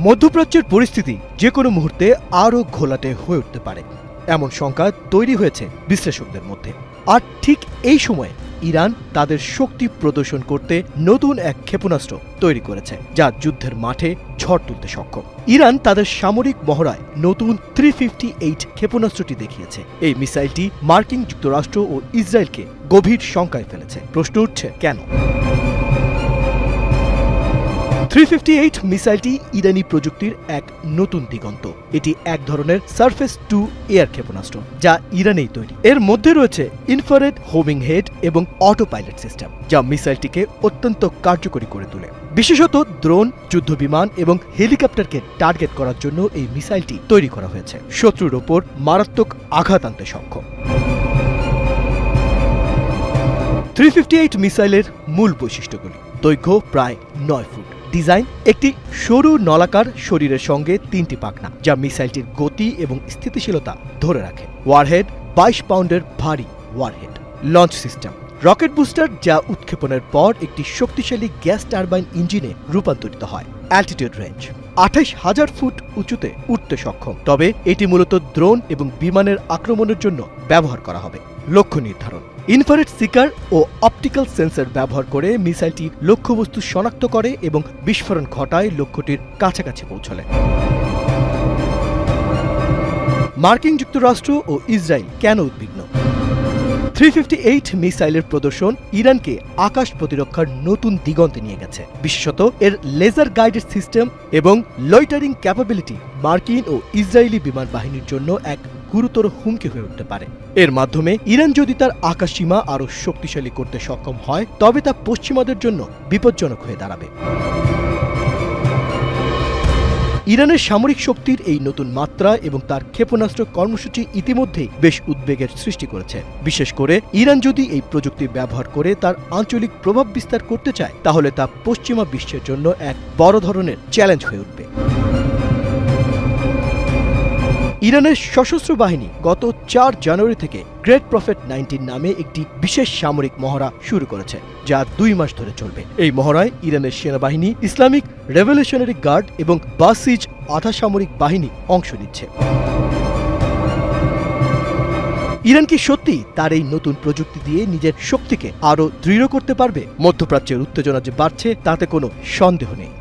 মধ্যপ্রাচ্যের পরিস্থিতি যে কোনো মুহূর্তে আরও ঘোলাটে হয়ে উঠতে পারে এমন শঙ্কা তৈরি হয়েছে বিশ্লেষকদের মধ্যে। আর ঠিক এই সময়ে ইরান তাদের শক্তি প্রদর্শন করতে নতুন এক ক্ষেপণাস্ত্র তৈরি করেছে, যা যুদ্ধের মাঠে ঝড় তুলতে সক্ষম। ইরান তাদের সামরিক মহড়ায় নতুন 358 ক্ষেপণাস্ত্রটি দেখিয়েছে। এই মিসাইলটি মার্কিন যুক্তরাষ্ট্র ও ইসরায়েলকে গভীর শঙ্কায় ফেলেছে। প্রশ্ন উঠছে, কেন? 358 মিসাইলটি ইরানি প্রযুক্তির এক নতুন দিগন্ত। এটি এক ধরনের সারফেস টু এয়ার ক্ষেপণাস্ত্র, যা ইরানেই তৈরি। এর মধ্যে রয়েছে ইনফ্রারেড হোমিং হেড এবং অটো পাইলট সিস্টেম, যা মিসাইলটিকে অত্যন্ত কার্যকরী করে তোলে। বিশেষত দ্রোন, যুদ্ধবিমান এবং হেলিকপ্টারকে টার্গেট করার জন্য এই মিসাইলটি তৈরি করা হয়েছে, শত্রুর ওপর মারাত্মক আঘাত আনতে সক্ষম। 358 মিসাইলের মূল বৈশিষ্ট্যগুলি: দৈর্ঘ্য প্রায় 9 ফুট, ডিজাইন একটি সরু নলাকার শরীরের সঙ্গে 3টি পাখনা, যা মিসাইলটির গতি এবং স্থিতিশীলতা ধরে রাখে। ওয়ারহেড 22 পাউন্ডের ভারী warhead. Launch system rocket booster, যা উৎক্ষেপণের পর একটি শক্তিশালী গ্যাস টারবাইন ইঞ্জিনে রূপান্তরিত হয়। অ্যালটিটিউড রেঞ্জ 28,000 ফুট উঁচুতে উঠতে সক্ষম, তবে এটি মূলত দ্রোন এবং বিমানের আক্রমণের জন্য ব্যবহার করা হবে। লক্ষ্য নির্ধারণ ইনফ্রারেড সিকার ও অপটিক্যাল সেন্সর ব্যবহার করে মিসাইলটি লক্ষ্যবস্তু শনাক্ত করে এবং বিস্ফোরণ ঘটায় লক্ষ্যটির কাছাকাছি পৌঁছলে। মার্কিন যুক্তরাষ্ট্র ও ইসরায়েল কেন উদ্বিগ্ন? 358 মিসাইলের প্রদর্শন ইরানকে আকাশ প্রতিরক্ষার নতুন দিগন্তে নিয়ে গেছে। বিশেষত এর লেজার গাইডেড সিস্টেম এবং লয়টারিং ক্যাপাবিলিটি মার্কিন ও ইসরায়েলি বিমান বাহিনীর জন্য এক গুরুতর হুমকি হয়ে উঠতে পারে। এর মাধ্যমে ইরান যদি তার আকাশসীমা আরও শক্তিশালী করতে সক্ষম হয়, তবে তা পশ্চিমাদের জন্য বিপজ্জনক হয়ে দাঁড়াবে। ইরানের সামরিক শক্তির এই নতুন মাত্রা এবং তার ক্ষেপণাস্ত্র কর্মসূচি ইতিমধ্যেই বেশ উদ্বেগের সৃষ্টি করেছে। বিশেষ করে ইরান যদি এই প্রযুক্তি ব্যবহার করে তার আঞ্চলিক প্রভাব বিস্তার করতে চায়, তাহলে তা পশ্চিমা বিশ্বের জন্য এক বড় ধরনের চ্যালেঞ্জ হয়ে উঠবে। ইরানের সশস্ত্র বাহিনী গত 4 জানুয়ারি থেকে গ্রেট প্রফেট 19 নামে একটি বিশেষ সামরিক মহড়া শুরু করেছে, যা 2 মাস ধরে চলবে। এই মহড়ায় ইরানের সেনাবাহিনী, ইসলামিক রেভলিউশনারি গার্ড এবং বাসিজ আধা সামরিক বাহিনী অংশ নিচ্ছে। ইরান কি সত্যি তার এই নতুন প্রযুক্তি দিয়ে নিজের শক্তিকে আরও দৃঢ় করতে পারবে? মধ্যপ্রাচ্যের উত্তেজনা যে বাড়ছে, তাতে কোনো সন্দেহ নেই।